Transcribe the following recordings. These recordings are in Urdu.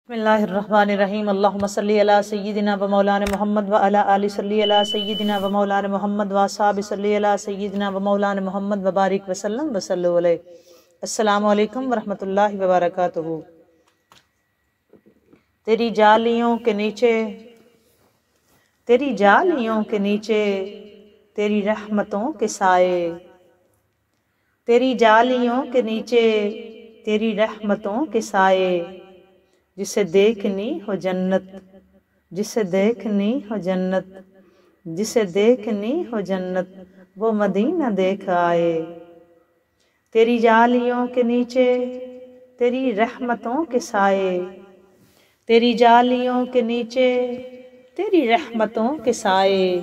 بسم اللہ الرحمن الرحیم اللہم صلی علی سیدنا و مولانا محمد و علی آل صلی علی سیدنا و مولانا محمد و اصحاب صلی علی سیدنا و مولانا محمد و بارک وسلم وصلو علیہ۔ السلام علیکم ورحمۃ اللہ وبرکاتہ۔ تیری جالیوں کے نیچے، تیری جالیوں کے نیچے تیری رحمتوں کے سائے، تیری جالیوں کے نیچے تیری رحمتوں کے سائے، جسے دیکھنی ہو جنت، جسے دیکھنی ہو جنت، جسے دیکھنی ہو جنت، وہ مدینہ دیکھ آئے۔ تیری جالیوں کے نیچے تیری رحمتوں کے سائے، تیری جالیوں کے نیچے تیری رحمتوں کے سائے،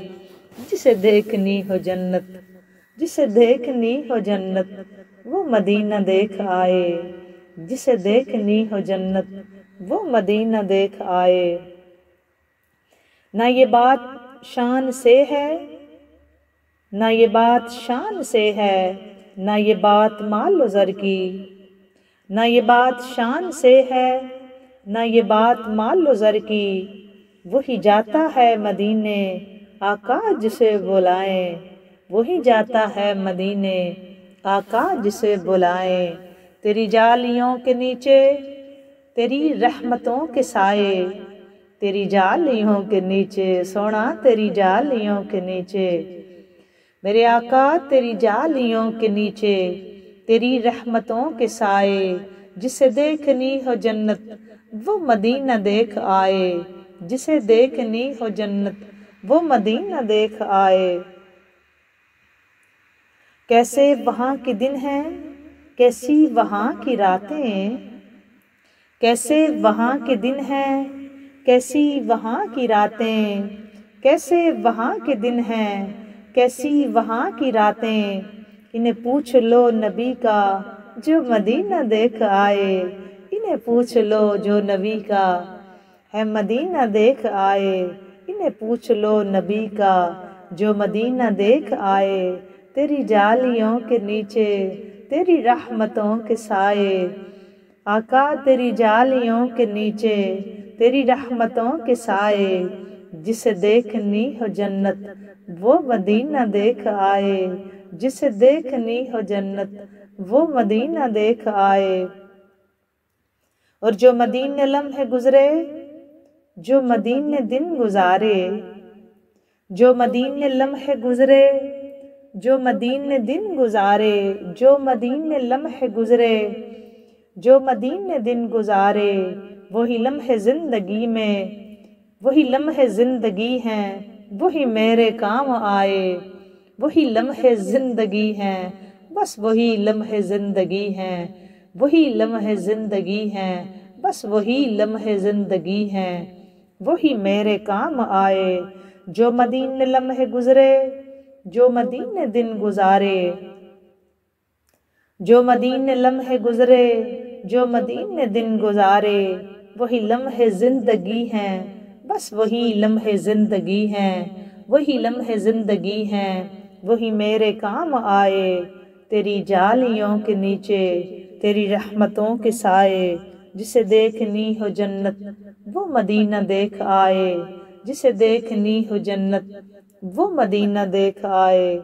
جسے دیکھنی ہو جنت، جسے دیکھنی ہو جنت، وہ مدینہ دیکھ آئے، جسے دیکھنی ہو جنت، وہ مدینہ دیکھ آئے۔ نہ یہ بات شان سے ہے، نہ یہ بات شان سے ہے، نہ یہ بات مال و زر کی، نہ یہ بات شان سے ہے، نہ یہ بات مال و زر کی، وہی جاتا ہے مدینے آقا جسے بلائیں، وہی جاتا ہے مدینے آقا جسے بلائیں۔ تیری جالیوں کے نیچے تیری رحمتوں کے سائے، تیری جالیوں کے نیچے سونا، تیری جالیوں کے نیچے میرے آقا، تیری جالیوں کے نیچے تیری رحمتوں کے سائے، جسے دیکھنی ہو جنت وہ مدینہ دیکھ آئے، جسے دیکھنی ہو جنت وہ مدینہ دیکھ آئے۔ کیسے وہاں کے دن ہیں، کیسی وہاں کی راتیں، کیسے وہاں کے دن ہیں، کیسی وہاں کی راتیں، کیسے وہاں کے دن ہیں، کیسی وہاں کی راتیں، انہیں پوچھ لو نبی کا جو مدینہ دیکھ آئے، انہیں پوچھ لو جو نبی کا ہے مدینہ دیکھ آئے، انہیں پوچھ لو نبی کا جو مدینہ دیکھ آئے۔ تیری جالیوں کے نیچے تیری رحمتوں کے سائے، آقا تیری جالیوں کے نیچے تیری رحمتوں کے سائے، جسے دیکھنی ہو جنت وہ مدینہ دیکھ آئے، جسے دیکھنی ہو جنت وہ مدینہ دیکھ آئے۔ اور جو مدینے لمحے گزرے، جو مدینے دن گزارے، جو مدینے لمحے گزرے، جو مدینے دن گزارے، جو مدینے لمحے گزرے، جو مدینے دن گزارے، وہی لمحے زندگی میں، وہی لمحے زندگی ہیں، وہی میرے کام آئے، وہی لمحے زندگی ہیں، بس وہی لمحے زندگی ہیں، وہی لمحے زندگی ہیں، بس وہی لمحے زندگی ہیں، وہی میرے کام آئے۔ جو مدینے لمحے گزرے، جو مدینے دن گزارے، جو مدینے لمحے گزرے، جو مدینے دن گزارے، وہی لمحے زندگی ہیں، بس وہی لمحے زندگی ہیں، وہی لمحے زندگی ہیں، وہی میرے کام آئے۔ تیری جالیوں کے نیچے تیری رحمتوں کے سائے، جسے دیکھنی ہو جنت وہ مدینہ دیکھ آئے، جسے دیکھنی ہو جنت وہ مدینہ دیکھ آئے۔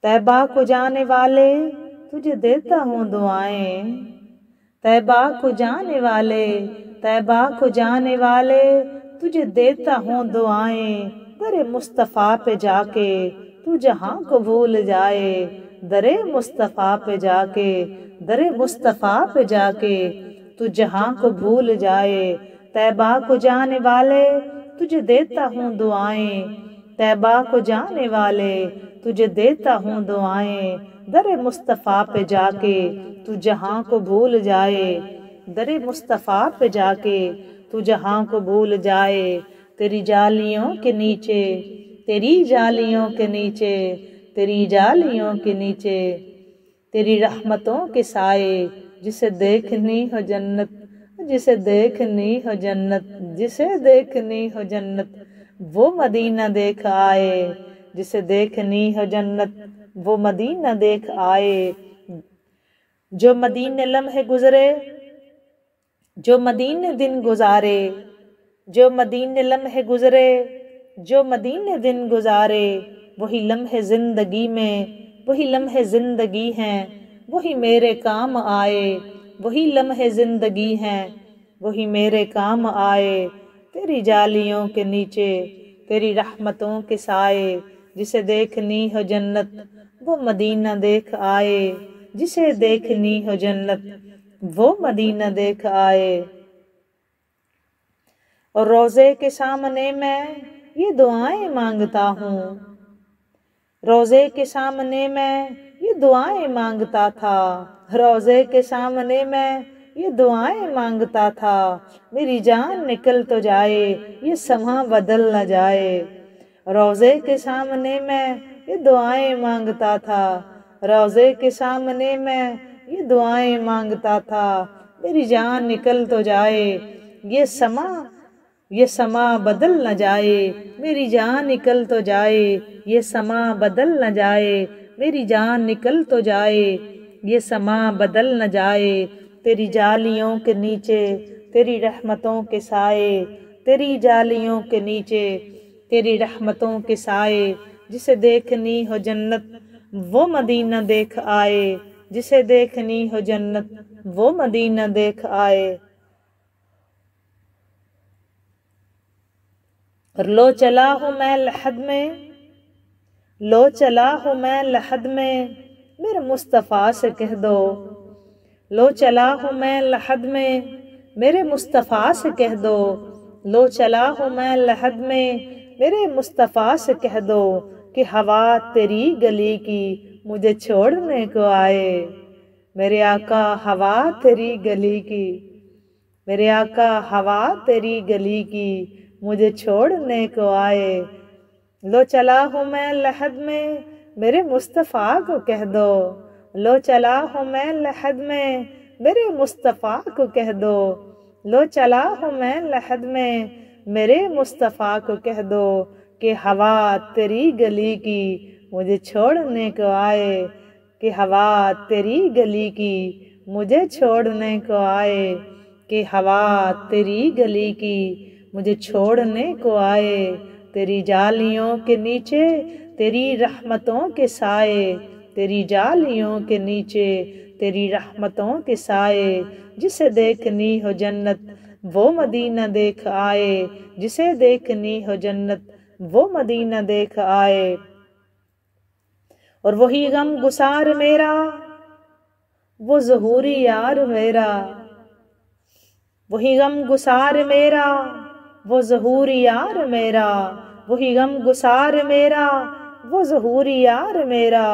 طیبہ کو جانے والے تجھے دیتا ہوں دعائیں، طیبہ کو جانے والے، طیبہ کو جانے والے تجھے دیتا ہوں دعائیں، در مصطفیٰ پہ جا کے تو جہاں کو بھول جائے، در مصطفیٰ پہ جا کے، در مصطفیٰ پہ جا کے تو جہاں کو بھول جائے۔ طیبہ کو جانے والے تجھے دیتا ہوں دعائیں، طیبہ کو جانے والے تجھے دیتا ہوں دعائیں، در مصطفیٰ پہ جا کے تو جہاں کو بھول جائے، در مصطفیٰ پہ جا کے تو جہاں کو بھول جائے۔ تیری جالیوں کے نیچے، تیری جالیوں کے نیچے، تیری جالیوں کے نیچے تیری رحمتوں کے سائے، جسے دیکھنی ہو جنت، جسے دیکھنی ہو جنت، جسے دیکھنی ہو جنت وہ مدینہ دیکھ آئے، جسے دیکھنی ہو جنت وہ مدینہ دیکھ آئے۔ جو مدینے لمحے گزرے، جو مدینے دن گزارے، جو مدینے لمحے گزرے، جو مدینے دن گزارے، وہی لمحے زندگی میں، وہی لمحے زندگی ہیں، وہی میرے کام آئے، وہی لمحے زندگی ہیں، وہی میرے کام آئے۔ تیری جالیوں کے نیچے، تیری رحمتوں کے سائے، جسے دیکھنی ہو جنت وہ مدینہ دیکھ آئے، جسے دیکھنی ہو جنت وہ مدینہ دیکھ آئے۔ اور روزے کے سامنے میں یہ دعائیں مانگتا ہوں، روزے کے سامنے میں یہ دعائیں مانگتا تھا، روزے کے سامنے میں یہ دعائیں مانگتا تھا، میری جان نکل تو جائے یہ سما بدل نہ جائے۔ روزے کے سامنے میں یہ دعائیں مانگتا تھا، روزے کے سامنے میں یہ دعائیں مانگتا تھا، میری جان نکل تو جائے یہ سما بدل نہ جائے، میری جان نکل تو جائے یہ سما بدل نہ جائے، میری جان نکل تو جائے یہ سما بدل نہ جائے۔ تیری جالیوں کے نیچے، تیری رحمتوں کے سائے، تیری جالیوں کے نیچے، تیری رحمتوں کے سائے، جسے دیکھنی ہو جنت وہ مدینہ دیکھ آئے، جسے دیکھنی ہو جنت وہ مدینہ دیکھ آئے۔ اور لو چلا ہوں میں لحد میں، لو چلا ہوں میں لحد میں، میرے مصطفیٰ سے کہہ دو، لو چلا ہوں میں لحد میں، میرے مصطفیٰ سے کہہ دو، لو چلا ہوں میں لحد میں، میرے مصطفیٰ سے کہہ دو کہ ہوا تیری گلی کی مجھے چھوڑنے کو آئے۔ میرے آقا ہوا تیری گلی کی، میرے آقا ہوا تیری گلی کی مجھے چھوڑنے کو آئے۔ لو چلا ہوں میں لحد میں، میرے مصطفیٰ کو کہہ دو، لو چلا ہوں میں لحد میں، میرے مصطفیٰ کو کہہ دو، لو چلا ہوں میں لحد میں، میرے مصطفیٰ کو کہہ دو کہ ہوا تیری گلی کی مجھے چھوڑنے کو آئے، کہ ہوا تیری گلی کی مجھے چھوڑنے کو آئے، کہ ہوا تیری گلی کی مجھے چھوڑنے کو آئے۔ تیری جالیوں کے نیچے، تیری رحمتوں کے سائے، تیری جالیوں کے نیچے، تیری رحمتوں کے سائے، جسے دیکھنی ہو جنت وہ مدینہ دیکھ آئے، جسے دیکھنی ہو جنت وہ مدینہ دیکھ آئے۔ اور وہی غم گسار میرا، وہ ظہوری یار میرا، وہی غم گسار میرا، وہ ظہوری یار میرا، وہی غم گسار میرا، وہ ظہوری یار میرا،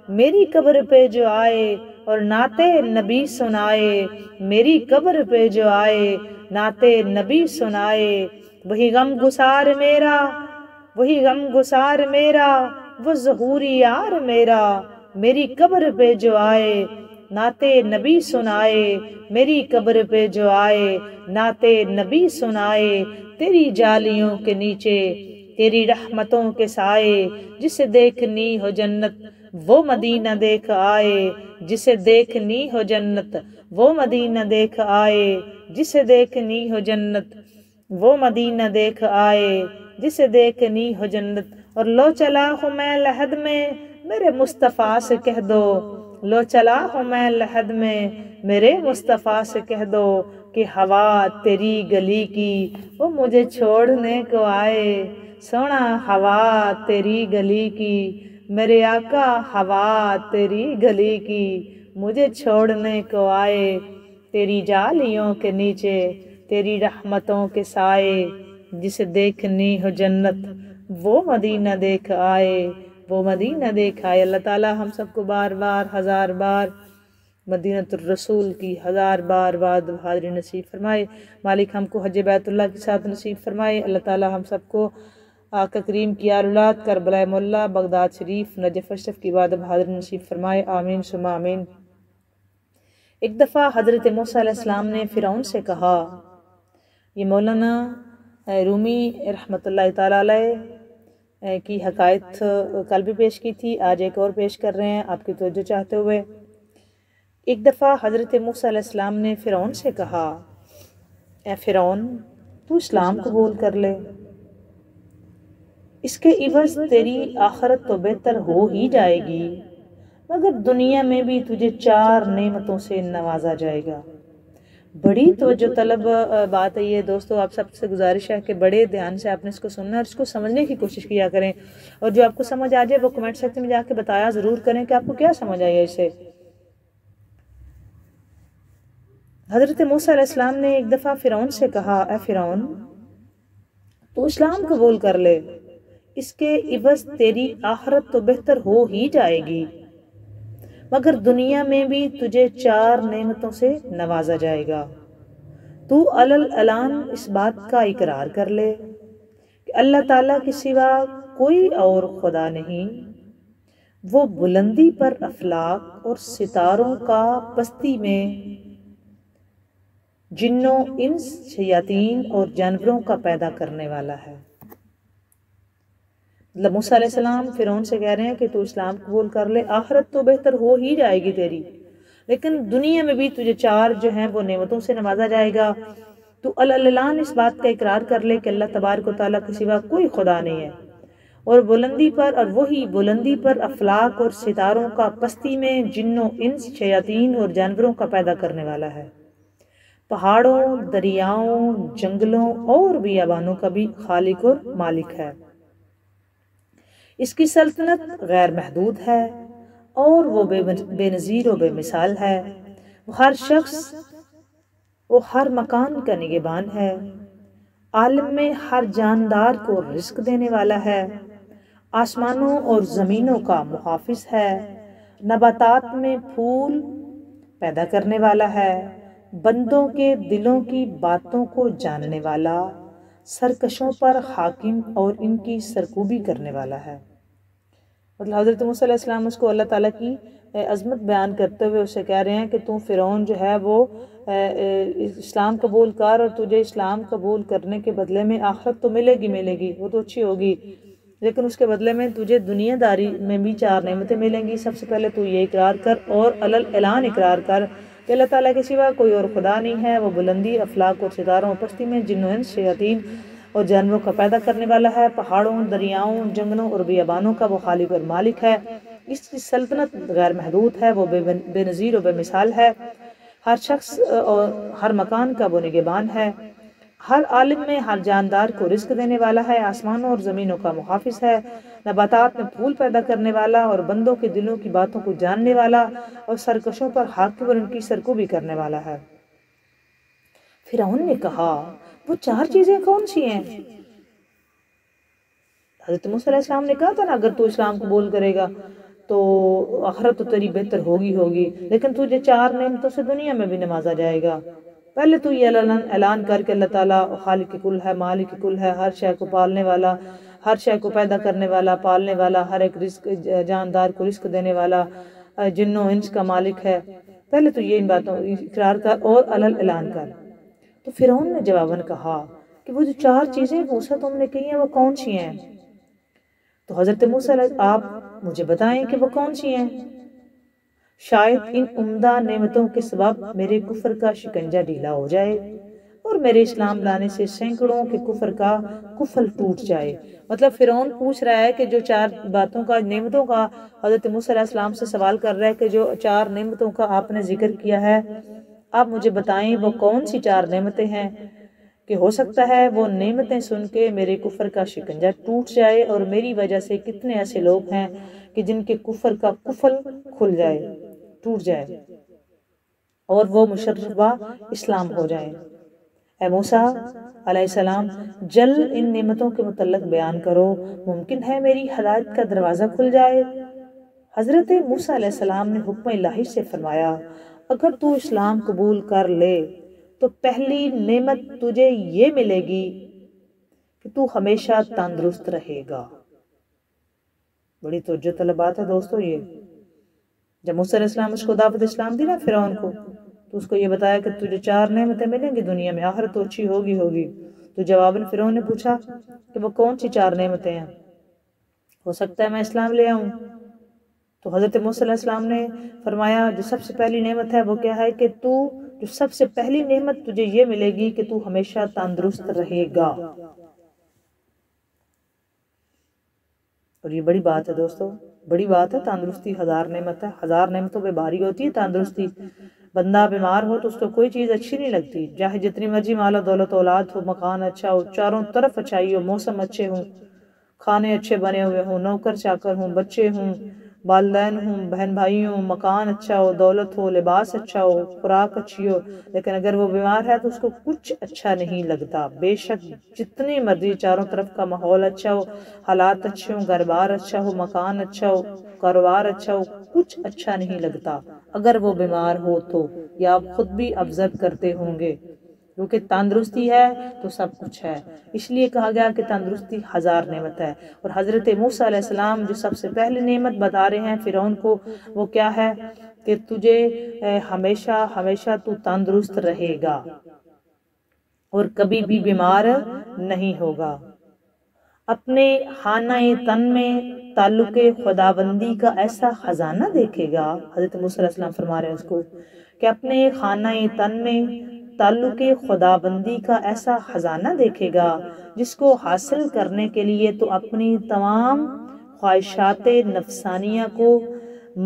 میری قبر پہ جو آئے اور نعت نبی سنائے، میری قبر پہ جو آئے نعت نبی سنائے۔ وہی غم گسار میرا، وہی غم گسار میرا، وہ ظہوری یار میرا، میری قبر پہ جو آئے نعت نبی سنائے، میری قبر پہ جو آئے نعت نبی سنائے۔ تیری جالیوں کے نیچے، تیری رحمتوں کے سائے، جسے دیکھنی ہو جنت وہ مدینہ دیکھ آئے، جسے دیکھنی ہو جنت وہ مدینہ دیکھ آئے، جسے دیکھنی ہو جنت وہ مدینہ دیکھ آئے، جسے دیکھنی ہو جنت۔ اور لو چلا ہوں میں لحد میں، میرے مصطفیٰ سے کہہ دو، لو چلا ہوں میں لحد میں، میرے مصطفیٰ سے کہہ دو کہ ہوا تیری گلی کی وہ مجھے چھوڑنے کو آئے۔ سونا ہوا تیری گلی کی، میرے آقا ہوا تیری گلی کی مجھے چھوڑنے کو آئے۔ تیری جالیوں کے نیچے، تیری رحمتوں کے سائے، جسے دیکھنی ہو جنت وہ مدینہ دیکھ آئے، وہ مدینہ دیکھ آئے۔ اللہ تعالی ہم سب کو بار بار ہزار بار مدینہ الرسول کی ہزار بار بعد حاضری نصیب فرمائے۔ مالک ہم کو حج بیت اللہ کے ساتھ نصیب فرمائے۔ اللہ تعالی ہم سب کو آقا کریم کی اولاد کربلا مولا بغداد شریف نجف اشرف کی بعد حاضری نصیب فرمائے، آمین ثم آمین۔ ایک دفعہ حضرت موسیٰ علیہ السلام نے فرعون سے کہا، یہ مولانا رومی رحمۃ اللہ تعالی علیہ کی حکایت کل بھی پیش کی تھی، آج ایک اور پیش کر رہے ہیں آپ کی توجہ چاہتے ہوئے۔ ایک دفعہ حضرت موسیٰ علیہ السلام نے فرعون سے کہا اے فرعون تو اسلام قبول کر لے، اس کے عوض تیری آخرت تو بہتر ہو ہی جائے گی، مگر دنیا میں بھی تجھے 4 نعمتوں سے نوازا جائے گا۔ بڑی توجہ طلب بات ہے یہ دوستو، آپ سب سے گزارش ہے کہ بڑے دھیان سے آپ نے اس کو سننا اور اس کو سمجھنے کی کوشش کیا کریں، اور جو آپ کو سمجھ آ جائے وہ کمنٹ سیکشن میں جا کے بتایا ضرور کریں کہ آپ کو کیا سمجھ آئی ہے اسے۔ حضرت موسیٰ علیہ السلام نے ایک دفعہ فرعون سے کہا، اے فرعون تو اسلام قبول کر لے، اس کے عوض تیری آخرت تو بہتر ہو ہی جائے گی، مگر دنیا میں بھی تجھے 4 نعمتوں سے نوازا جائے گا۔ تو اعلان اس بات کا اقرار کر لے کہ اللہ تعالیٰ کے سوا کوئی اور خدا نہیں، وہ بلندی پر افلاک اور ستاروں کا پستی میں جنوں انس شیاطین اور جانوروں کا پیدا کرنے والا ہے۔ مطلب موسیٰ علیہ السلام فرعون سے کہہ رہے ہیں کہ تو اسلام قبول کر لے، آخرت تو بہتر ہو ہی جائے گی تیری، لیکن دنیا میں بھی تجھے 4 جو ہیں وہ نعمتوں سے نوازا جائے گا۔ تو اعلان اس بات کا اقرار کر لے کہ اللہ تبارک و تعالیٰ کے سوا کوئی خدا نہیں ہے، اور وہی بلندی پر افلاک اور ستاروں کا پستی میں جنوں انس شیاطین اور جانوروں کا پیدا کرنے والا ہے، پہاڑوں، دریاؤں، جنگلوں اور بیابانوں کا بھی خالق اور مالک ہے۔ اس کی سلطنت غیر محدود ہے اور وہ بے نظیر و بے مثال ہے، وہ ہر شخص وہ ہر مکان کا نگہبان ہے، عالم میں ہر جاندار کو رزق دینے والا ہے، آسمانوں اور زمینوں کا محافظ ہے، نباتات میں پھول پیدا کرنے والا ہے، بندوں کے دلوں کی باتوں کو جاننے والا، سرکشوں پر حاکم اور ان کی سرکوبی کرنے والا ہے۔ مطلب حضرت موسیٰ علیہ السلام اس کو اللہ تعالیٰ کی عظمت بیان کرتے ہوئے اسے کہہ رہے ہیں کہ تو فرعون جو ہے وہ اسلام قبول کر، اور تجھے اسلام قبول کرنے کے بدلے میں آخرت تو ملے گی، وہ تو اچھی ہوگی، لیکن اس کے بدلے میں تجھے دنیا داری میں بھی 4 نعمتیں ملیں گی۔ سب سے پہلے تو یہ اقرار کر اور اعلان اقرار کر کہ اللہ تعالیٰ کے سوا کوئی اور خدا نہیں ہے، وہ بلندی، افلاک اور ستاروں اور پستی میں جنوں انس شیاطین اور جانوروں کا پیدا کرنے والا ہے، پہاڑوں، دریاؤں، جنگلوں اور بیابانوں کا وہ خالق اور مالک ہے۔ اس کی سلطنت غیر محدود ہے، وہ بے نظیر و بے مثال ہے، ہر شخص اور ہر مکان کا وہ نگہبان ہے، ہر عالم میں ہر جاندار کو رزق دینے والا ہے، آسمانوں اور زمینوں کا محافظ ہے، نباتات میں پھول پیدا کرنے والا اور بندوں کے دلوں کی باتوں کو جاننے والا، اور سرکشوں پر حاکم اور ان کی سرکوبی کرنے والا ہے۔ فرعون نے کہا، وہ 4 چیزیں کون سی ہیں؟ حضرت موسیٰ علیہ السلام نے کہا تھا نا اگر تو اسلام قبول کرے گا تو آخرت تو تیری بہتر ہوگی، لیکن تجھے 4 نعمتوں سے دنیا میں بھی نوازا جائے گا۔ پہلے تو یہ اعلان کر کے اللہ تعالیٰ خالق کل ہے، مالک کل ہے، ہر شے کو پالنے والا، ہر شے کو پیدا کرنے والا، پالنے والا، ہر ایک رزق جاندار کو رزق دینے والا، جنوں انس کا مالک ہے۔ پہلے تو یہ ان باتوں اقرار کر اور اعلان کر۔ تو فرعون نے جواباً کہا کہ وہ جو 4 چیزیں موسیٰ تم نے کہی ہیں وہ کون سی ہیں؟ تو حضرت موسیٰ آپ مجھے بتائیں کہ وہ کون سی ہیں، شاید ان عمدہ نعمتوں کے سبب میرے کفر کا شکنجہ ڈھیلا ہو جائے اور میرے اسلام لانے سے سینکڑوں کے کفر کا کفل ٹوٹ جائے۔ مطلب فرعون پوچھ رہا ہے کہ جو 4 باتوں کا، نعمتوں کا حضرت موسیٰ علیہ السلام سے سوال کر رہا ہے کہ جو 4 نعمتوں کا آپ نے ذکر کیا ہے، آپ مجھے بتائیں وہ کون سی 4 نعمتیں ہیں کہ ہو سکتا ہے وہ نعمتیں سن کے میرے کفر کا شکنجہ ٹوٹ جائے، اور میری وجہ سے کتنے ایسے لوگ ہیں کہ جن کے کفر کا کفل کھل جائے، ٹوٹ جائے، اور وہ مشربہ اسلام ہو جائیں۔ اے موسیٰ علیہ السلام جلد ان نعمتوں کے متعلق بیان کرو، ممکن ہے میری ہدایت کا دروازہ کھل جائے۔ حضرت موسیٰ علیہ السلام نے حکم الہی سے فرمایا، اگر تو اسلام قبول کر لے تو پہلی نعمت تجھے یہ ملے گی کہ تو ہمیشہ تندرست رہے گا۔ بڑی توجہ طلب بات ہے دوستو یہ۔ جب موسیٰ علیہ السلام اس کو دعوت اسلام دی نا فرعون کو، تو اس کو یہ بتایا کہ تجھے 4 نعمتیں ملیں گی دنیا میں، آخرت تو اچھی ہوگی۔ تو جواباً فرعون نے پوچھا کہ وہ کون سی 4 نعمتیں ہیں، ہو سکتا ہے میں اسلام لے آؤں۔ تو حضرت موسیٰ علیہ السلام نے فرمایا جو سب سے پہلی نعمت ہے وہ کیا ہے کہ تو جو سب سے پہلی نعمت تجھے یہ ملے گی کہ تو ہمیشہ تندرست رہے گا۔ اور یہ بڑی بات ہے دوستو، بڑی بات ہے۔ تندرستی 1000 نعمت ہے، 1000 نعمتوں پہ بھاری ہوتی ہے تندرستی۔ بندہ بیمار ہو تو اس کو کوئی چیز اچھی نہیں لگتی، چاہے جتنی مرضی مال و دولت اولاد ہو، مکان اچھا ہو، چاروں طرف اچھائی ہو، موسم اچھے ہوں، کھانے اچھے بنے ہوئے ہوں، نوکر چاکر ہوں، بچے ہوں، والدین ہوں، بہن بھائی ہوں، مکان اچھا ہو، دولت ہو، لباس اچھا ہو، خوراک اچھی ہو، لیکن اگر وہ بیمار ہے تو اس کو کچھ اچھا نہیں لگتا۔ بے شک جتنی مرضی چاروں طرف کا ماحول اچھا ہو، حالات اچھے ہوں، گھر بار اچھا ہو، مکان اچھا ہو، کاروبار اچھا ہو، کچھ اچھا نہیں لگتا اگر وہ بیمار ہو تو۔ یا آپ خود بھی آبزرو کرتے ہوں گے، کیونکہ تندرستی ہے تو سب کچھ ہے۔ اس لیے کہا گیا کہ تندرستی 1000 نعمت ہے۔ اور حضرت موسیٰ علیہ السلام جو سب سے پہلی نعمت بتا رہے ہیں فرعون کو، وہ کیا ہے کہ تجھے ہمیشہ ہمیشہ تو تندرست رہے گا اور کبھی بھی بیمار نہیں ہوگا۔ اپنے خانہ تن میں تعلق خداوندی کا ایسا خزانہ دیکھے گا، حضرت موسیٰ علیہ السلام فرما رہے ہیں اس کو کہ اپنے خانہ تن میں تعلق خداوندی کا ایسا خزانہ دیکھے گا جس کو حاصل کرنے کے لیے تو اپنی تمام خواہشات نفسانیہ کو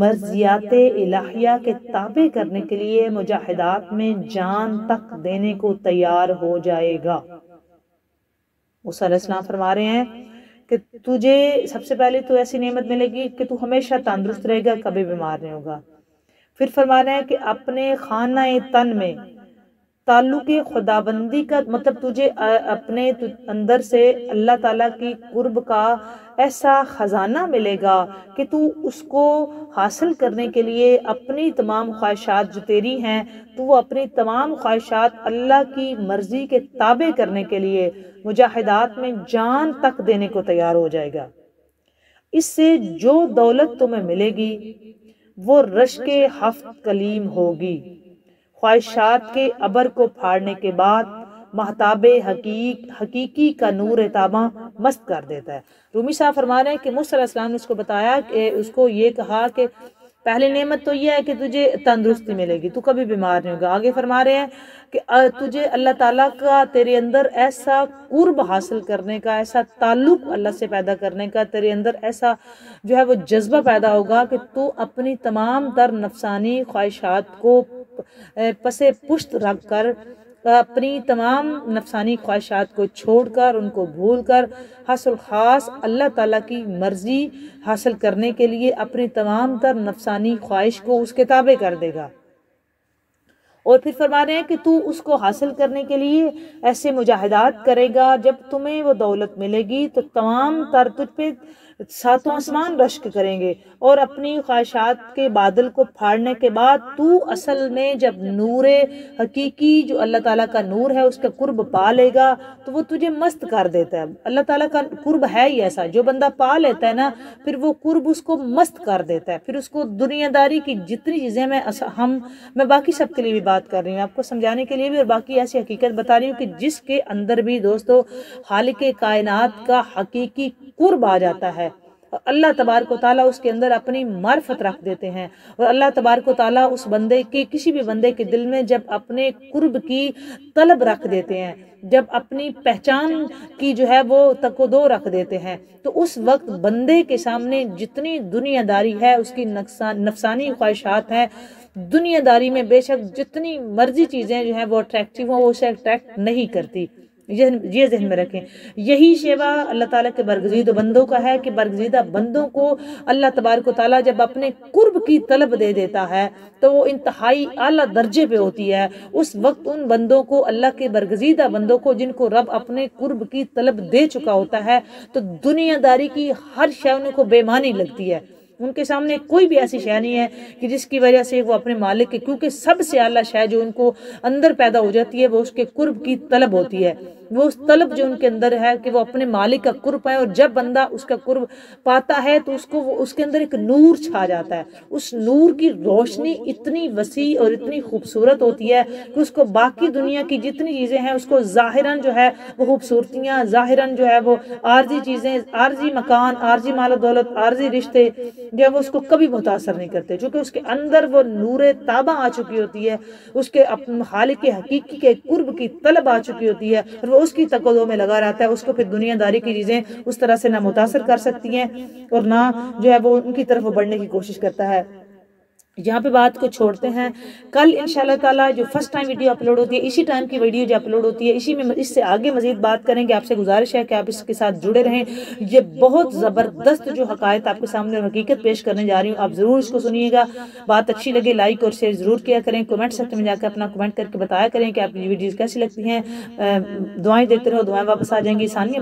مرضیات الہیہ کے تابع کرنے کے لیے مجاہدات میں جان تک دینے کو تیار ہو جائے گا۔ موسیٰ علیہ السلام فرما رہے ہیں کہ تجھے سب سے پہلے تو ایسی نعمت ملے گی کہ تو ہمیشہ تندرست رہے گا، کبھی بیمار نہیں ہوگا۔ پھر فرما رہے ہیں کہ اپنے خانہ تن میں تعلق خداوندی کا مطلب تجھے اپنے اندر سے اللہ تعالیٰ کی قرب کا ایسا خزانہ ملے گا کہ تو اس کو حاصل کرنے کے لیے اپنی تمام خواہشات جو تیری ہیں تو وہ اپنی تمام خواہشات اللہ کی مرضی کے تابع کرنے کے لیے مجاہدات میں جان تک دینے کو تیار ہو جائے گا۔ اس سے جو دولت تمہیں ملے گی وہ رشک ہفت کلیم ہوگی، خواہشات کے ابر کو پھاڑنے کے بعد مہتاب حقیقی کا نور تاباں مست کر دیتا ہے۔ رومی صاحب فرما رہے ہیں کہ موسیٰ علیہ السلام نے اس کو بتایا کہ اس کو یہ کہا کہ پہلی نعمت تو یہ ہے کہ تجھے تندرستی ملے گی، تو کبھی بیمار نہیں ہوگا۔ آگے فرما رہے ہیں کہ تجھے اللہ تعالیٰ کا تیرے اندر ایسا قرب حاصل کرنے کا، ایسا تعلق اللہ سے پیدا کرنے کا تیرے اندر ایسا جو ہے وہ جذبہ پیدا ہوگا کہ تو اپنی تمام تر نفسانی خواہشات کو پسے پشت رکھ کر، اپنی تمام نفسانی خواہشات کو چھوڑ کر، ان کو بھول کر حاصل خاص اللہ تعالیٰ کی مرضی حاصل کرنے کے لیے اپنی تمام تر نفسانی خواہش کو اس کے تابع کر دے گا۔ اور پھر فرما رہے ہیں کہ تو اس کو حاصل کرنے کے لیے ایسے مجاہدات کرے گا، جب تمہیں وہ دولت ملے گی تو تمام تر تجھ پہ ساتوں آسمان رشک کریں گے، اور اپنی خواہشات کے بادل کو پھاڑنے کے بعد تو اصل میں جب نور حقیقی جو اللہ تعالیٰ کا نور ہے اس کا قرب پا لے گا تو وہ تجھے مست کر دیتا ہے۔ اللہ تعالیٰ کا قرب ہے ہی ایسا، جو بندہ پا لیتا ہے نا پھر وہ قرب اس کو مست کر دیتا ہے، پھر اس کو دنیا داری کی جتنی چیزیں میں باقی سب کے لیے بھی بات کر رہی ہوں، آپ کو سمجھانے کے لیے بھی، اور باقی ایسی حقیقت بتا رہی ہوں کہ جس کے اندر بھی دوستو خالق کائنات کا حقیقی قرب آ جاتا ہے، اللہ تبارک و تعالیٰ اس کے اندر اپنی معرفت رکھ دیتے ہیں، اور اللہ تبارک و تعالیٰ اس بندے کے کسی بھی بندے کے دل میں جب اپنے قرب کی طلب رکھ دیتے ہیں، جب اپنی پہچان کی جو ہے وہ تقدو رکھ دیتے ہیں، تو اس وقت بندے کے سامنے جتنی دنیا داری ہے، اس کی نفسانی خواہشات ہیں، دنیا داری میں بے شک جتنی مرضی چیزیں جو ہیں وہ اٹریکٹیو ہیں، وہ اسے اٹریکٹ نہیں کرتی۔ یہ ذہن میں رکھیں، یہی شیوا اللہ تعالیٰ کے برگزیدہ بندوں کا ہے کہ برگزیدہ بندوں کو اللہ تبارک و تعالیٰ جب اپنے قرب کی طلب دے دیتا ہے تو وہ انتہائی اعلیٰ درجے پہ ہوتی ہے۔ اس وقت ان بندوں کو، اللہ کے برگزیدہ بندوں کو جن کو رب اپنے قرب کی طلب دے چکا ہوتا ہے، تو دنیا داری کی ہر شے ان کو بے معنی لگتی ہے، ان کے سامنے کوئی بھی ایسی شے نہیں ہے کہ جس کی وجہ سے وہ اپنے مالک کے، کیونکہ سب سے اعلیٰ شے جو ان کو اندر پیدا ہو جاتی ہے وہ اس کے قرب کی طلب ہوتی ہے، وہ اس طلب جو ان کے اندر ہے کہ وہ اپنے مالک کا قرب پائے، اور جب بندہ اس کا قرب پاتا ہے تو اس کے اندر ایک نور چھا جاتا ہے، اس نور کی روشنی اتنی وسیع اور اتنی خوبصورت ہوتی ہے کہ اس کو باقی دنیا کی جتنی چیزیں ہیں اس کو ظاہراً جو ہے وہ خوبصورتیاں، ظاہراً جو ہے وہ عارضی چیزیں، عارضی مکان، عارضی مال و دولت، عارضی رشتے، جو ہے وہ اس کو کبھی متاثر نہیں کرتے، چونکہ اس کے اندر وہ نور تابہ آ چکی ہوتی ہے، اس کے خالق حقیقی کے قرب کی طلب آ چکی ہوتی ہے، اور وہ اس کی تقاضوں میں لگا رہتا ہے، اس کو پھر دنیا داری کی چیزیں اس طرح سے نہ متاثر کر سکتی ہیں اور نہ جو ہے وہ ان کی طرف بڑھنے کی کوشش کرتا ہے۔ یہاں پہ بات کو چھوڑتے ہیں، کل انشاءاللہ تعالیٰ جو فرسٹ ٹائم ویڈیو اپلوڈ ہوتی ہے، اسی ٹائم کی ویڈیو جو اپلوڈ ہوتی ہے، اسی میں اس سے آگے مزید بات کریں گے۔ آپ سے گزارش ہے کہ آپ اس کے ساتھ جڑے رہیں، یہ بہت زبردست جو حقائق آپ کے سامنے اور حقیقت پیش کرنے جا رہی ہوں، آپ ضرور اس کو سنیے گا۔ بات اچھی لگے لائک اور شیئر ضرور کیا کریں، کمنٹ سیکشن میں جا کے اپنا کمنٹ کر کے بتایا کریں کہ آپ کی ویڈیوز کیسی لگتی ہیں۔ دعائیں دیتے رہو، دعائیں واپس آ جائیں گی، ثانیہ